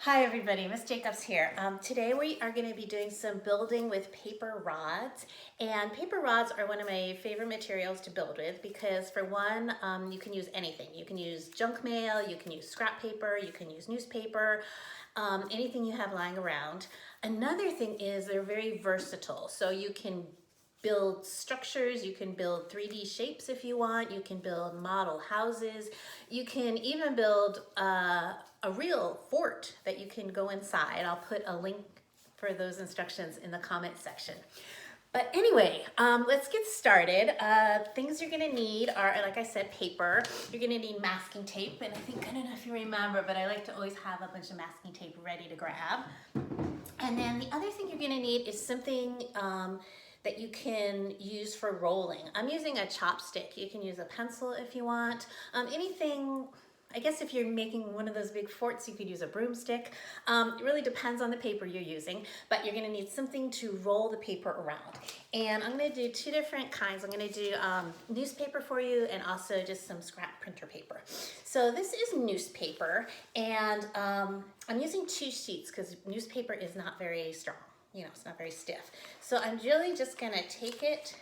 Hi everybody, Miss Jacobs here. Today we are going to be doing some building with paper rods, and paper rods are one of my favorite materials to build with because for one, you can use anything. You can use junk mail, you can use scrap paper, you can use newspaper, anything you have lying around. Another thing is they're very versatile, so you can build structures, you can build 3D shapes if you want, you can build model houses, you can even build a real fort that you can go inside. I'll put a link for those instructions in the comment section. But anyway, let's get started. Things you're gonna need are, like I said, paper. You're gonna need masking tape, and I don't know if you remember, but I like to always have a bunch of masking tape ready to grab. And then the other thing you're gonna need is something that you can use for rolling. I'm using a chopstick. You can use a pencil if you want. Anything, I guess if you're making one of those big forts, you could use a broomstick. It really depends on the paper you're using, but you're gonna need something to roll the paper around. And I'm gonna do two different kinds. I'm gonna do newspaper for you and also just some scrap printer paper. So this is newspaper, and I'm using 2 sheets because newspaper is not very strong. You know, it's not very stiff. So I'm really just gonna take it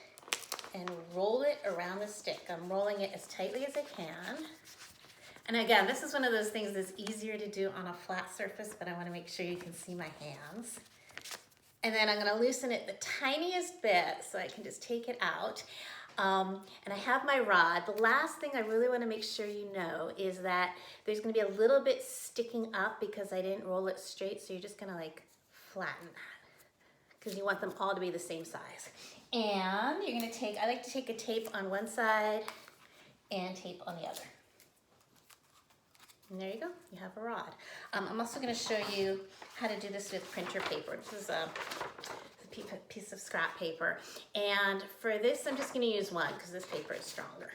and roll it around the stick. I'm rolling it as tightly as I can. And again, this is one of those things that's easier to do on a flat surface, but I wanna make sure you can see my hands. And then I'm gonna loosen it the tiniest bit so I can just take it out. And I have my rod. The last thing I really wanna make sure you know is that there's gonna be a little bit sticking up because I didn't roll it straight, so you're just gonna like flatten that, because you want them all to be the same size. And you're gonna take, I like to take a tape on one side and tape on the other. And there you go, you have a rod. I'm also gonna show you how to do this with printer paper. This is a piece of scrap paper. And for this, I'm just gonna use one because this paper is stronger.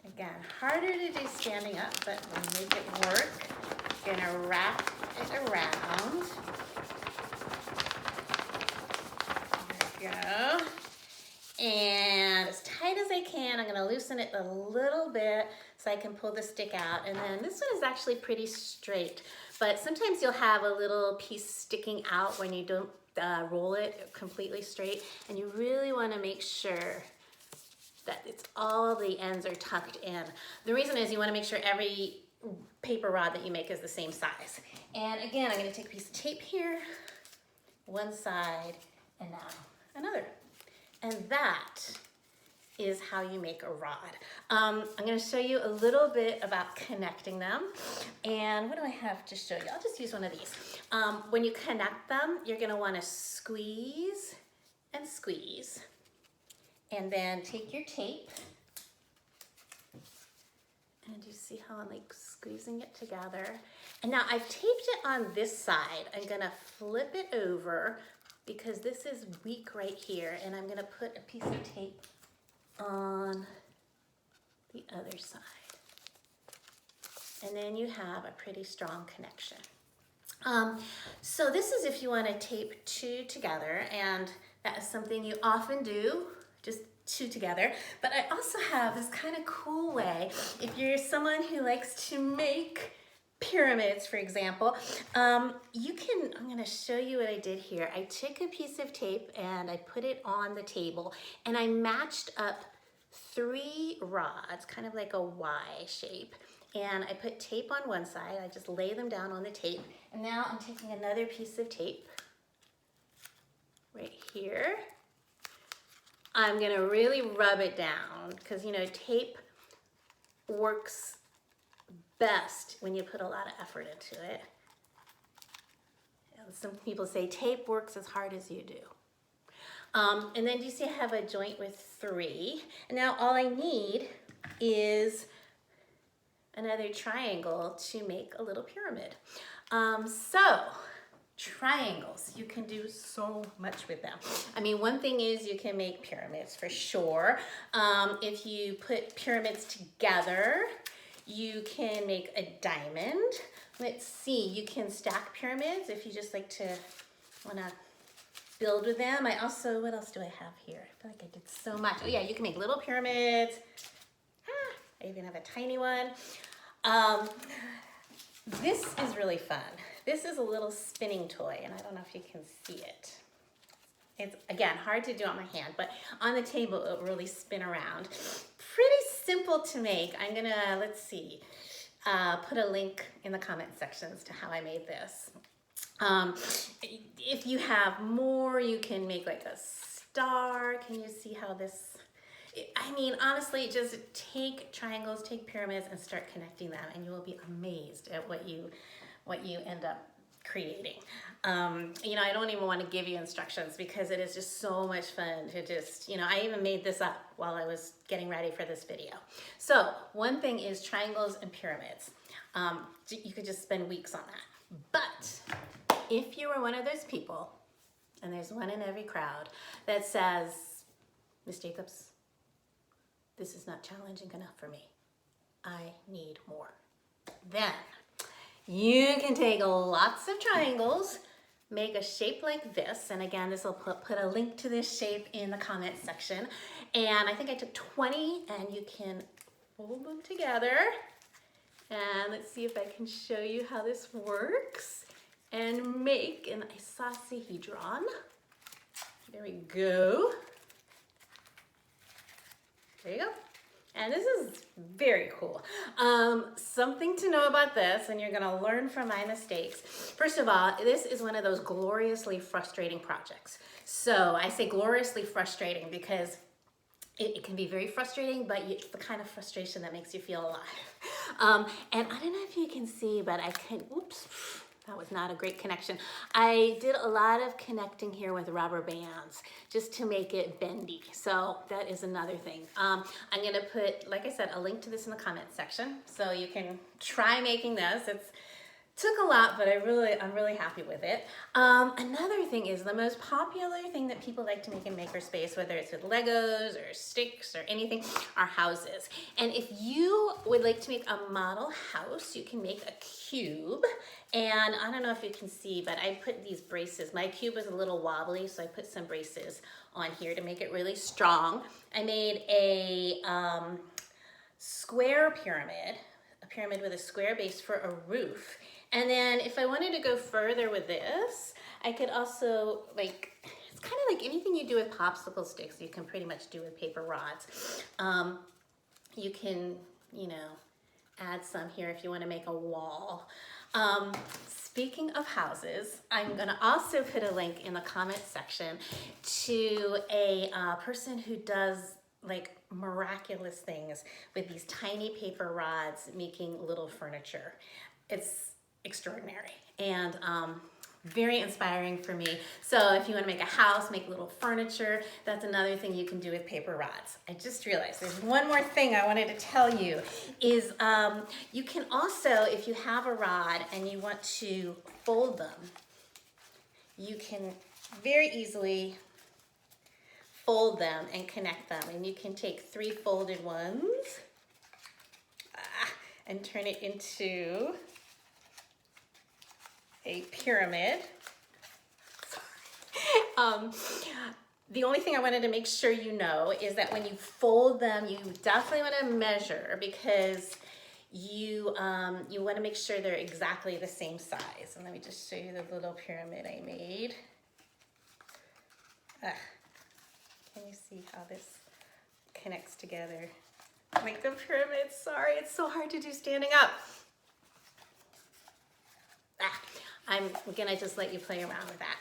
Again, harder to do standing up, but we'll make it work. You're gonna wrap it around. Go. And as tight as I can, I'm gonna loosen it a little bit so I can pull the stick out. And then this one is actually pretty straight, but sometimes you'll have a little piece sticking out when you don't roll it completely straight. And you really wanna make sure that it's all the ends are tucked in. The reason is you wanna make sure every paper rod that you make is the same size. And again, I'm gonna take a piece of tape here, one side, and now another. And that is how you make a rod. I'm gonna show you a little bit about connecting them. And what do I have to show you? I'll just use one of these. When you connect them, you're gonna wanna squeeze and squeeze. And then take your tape. And you see how I'm like squeezing it together? And now I've taped it on this side. I'm gonna flip it over because this is weak right here, and I'm gonna put a piece of tape on the other side. And then you have a pretty strong connection. So this is if you wanna tape 2 together, and that is something you often do, just 2 together. But I also have this kind of cool way, if you're someone who likes to make pyramids, for example, you can, I'm gonna show you what I did here. I took a piece of tape and I put it on the table and I matched up 3 rods, kind of like a Y shape. And I put tape on one side, I just lay them down on the tape. And now I'm taking another piece of tape right here. I'm gonna really rub it down because, you know, tape works best when you put a lot of effort into it. Some people say tape works as hard as you do. And then you see I have a joint with 3. And now all I need is another triangle to make a little pyramid. So triangles, you can do so much with them. I mean, one thing is you can make pyramids for sure. If you put pyramids together, you can make a diamond. Let's see, you can stack pyramids if you just like to wanna build with them. I also, what else do I have here? I feel like I did so much. Oh yeah, you can make little pyramids. I even have a tiny one. This is really fun. This is a little spinning toy, and I don't know if you can see it. It's, again, hard to do on my hand, but on the table, it'll really spin around. Pretty simple to make. I'm gonna, let's see, put a link in the comment sections to how I made this. If you have more, you can make like a star. Can you see how this, I mean, honestly, just take triangles, take pyramids, and start connecting them, and you will be amazed at what you end up creating. You know, I don't even want to give you instructions because it is just so much fun to just, you know, I even made this up while I was getting ready for this video. So one thing is triangles and pyramids. You could just spend weeks on that. But if you were one of those people, and there's one in every crowd, that says, Miss Jacobs, this is not challenging enough for me. I need more. Then you can take lots of triangles, make a shape like this, and again, this will put a link to this shape in the comment section. And I think I took 20, and you can fold them together. And let's see if I can show you how this works and make an icosahedron. There we go. There you go. And this is very cool. Something to know about this, and you're gonna learn from my mistakes. First of all, this is one of those gloriously frustrating projects. So I say gloriously frustrating because it can be very frustrating, but it's the kind of frustration that makes you feel alive. And I don't know if you can see, but I can, oops. That was not a great connection. I did a lot of connecting here with rubber bands just to make it bendy. So that is another thing. I'm gonna put, like I said, a link to this in the comment section so you can try making this. It took a lot, but I'm really happy with it. Another thing is the most popular thing that people like to make in Makerspace, whether it's with Legos or sticks or anything, are houses. And if you would like to make a model house, you can make a cube. And I don't know if you can see, but I put these braces. My cube is a little wobbly, so I put some braces on here to make it really strong. I made a square pyramid, a pyramid with a square base for a roof. And then if I wanted to go further with this, I could also, like, it's kind of like anything you do with popsicle sticks, you can pretty much do with paper rods. You can, you know, add some here if you want to make a wall. Speaking of houses, I'm gonna also put a link in the comment section to a person who does like miraculous things with these tiny paper rods making little furniture. It's extraordinary and very inspiring for me. So if you want to make a house, make little furniture, that's another thing you can do with paper rods. I just realized there's one more thing I wanted to tell you is you can also, if you have a rod and you want to fold them, you can very easily fold them and connect them. And you can take 3 folded ones and turn it into a pyramid. The only thing I wanted to make sure you know is that when you fold them, you definitely want to measure because you want to make sure they're exactly the same size. And let me just show you the little pyramid I made. Can you see how this connects together? Like the pyramid, sorry, it's so hard to do standing up. I'm gonna just let you play around with that.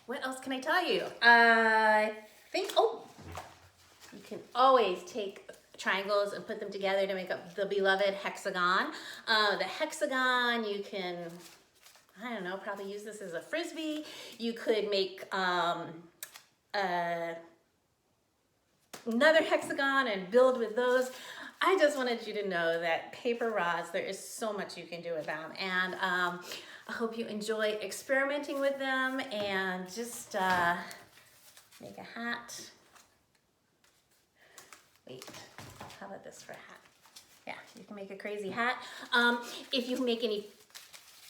What else can I tell you? I think, oh, you can always take triangles and put them together to make up the beloved hexagon. The hexagon, you can, I don't know, probably use this as a frisbee. You could make another hexagon and build with those. I just wanted you to know that paper rods, there is so much you can do with them. And I hope you enjoy experimenting with them and just make a hat. Wait, how about this for a hat? Yeah, you can make a crazy hat. If you make any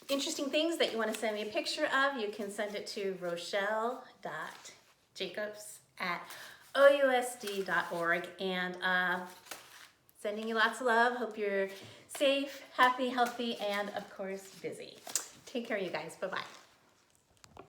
interesting things that you want to send me a picture of, you can send it to rochelle.jacobs@ousd.org. And sending you lots of love. Hope you're safe, happy, healthy, and of course, busy. Take care, you guys. Bye-bye.